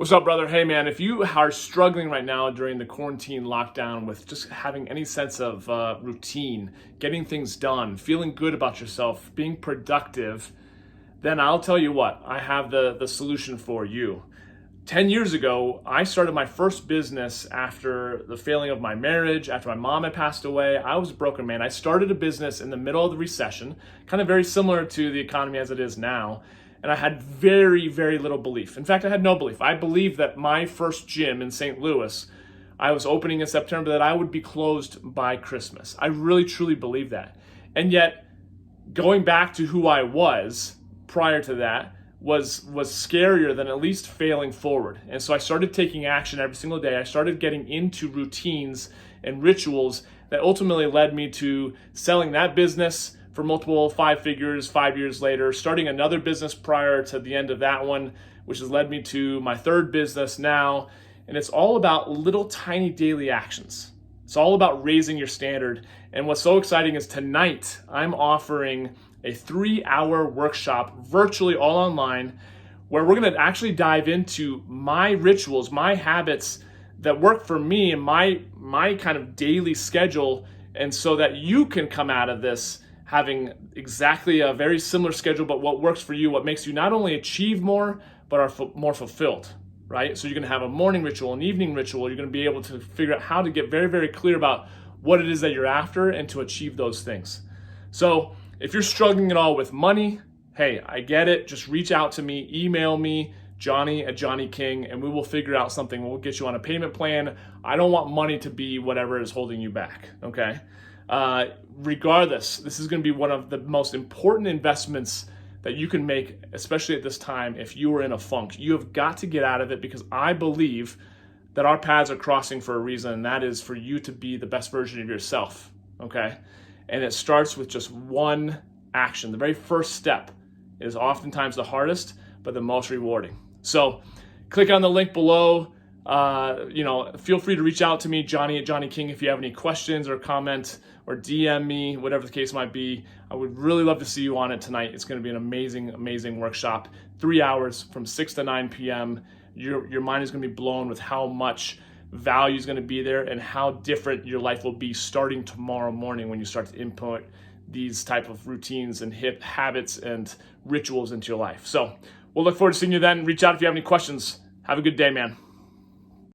What's up, brother? Hey, man, if you are struggling right now during the quarantine lockdown with just having any sense of routine, getting things done, feeling good about yourself, being productive, then I'll tell you what, I have the solution for you. 10 years ago, I started my first business after the failing of my marriage, after my mom had passed away. I was a broken man. I started a business in the middle of the recession, kind of very similar to the economy as it is now. And I had very, very little belief. In fact, I had no belief. I believed that my first gym in St. Louis, I was opening in September, that I would be closed by Christmas. I really, truly believed that. And yet, going back to who I was prior to that was scarier than at least failing forward. And so I started taking action every single day. I started getting into routines and rituals that ultimately led me to selling that business for multiple five figures 5 years later, starting another business prior to the end of that one, which has led me to my third business now. And it's all about little tiny daily actions. It's all about raising your standard. And what's so exciting is tonight I'm offering a 3-hour workshop, virtually all online, where we're going to actually dive into my rituals, my habits that work for me and my kind of daily schedule, and so that you can come out of this having exactly a very similar schedule, but what works for you, what makes you not only achieve more, but are more fulfilled, right? So you're gonna have a morning ritual, an evening ritual. You're gonna be able to figure out how to get very, very clear about what it is that you're after and to achieve those things. So if you're struggling at all with money, hey, I get it. Just reach out to me, email me, Johnny@JohnnyKing, and we will figure out something. We'll get you on a payment plan. I don't want money to be whatever is holding you back, okay? Regardless, this is going to be one of the most important investments that you can make, especially at this time. If you are in a funk, you have got to get out of it, because I believe that our paths are crossing for a reason, and that is for you to be the best version of yourself, okay? And it starts with just one action. The very first step is oftentimes the hardest, but the most rewarding. So click on the link below. Feel free to reach out to me, Johnny@JohnnyKing, if you have any questions or comment, or DM me, whatever the case might be. I would really love to see you on it tonight. It's going to be an amazing, amazing workshop. 3 hours from 6 to 9 p.m. Your mind is going to be blown with how much value is going to be there and how different your life will be starting tomorrow morning when you start to input these type of routines and habits and rituals into your life. So we'll look forward to seeing you then. Reach out if you have any questions. Have a good day, man.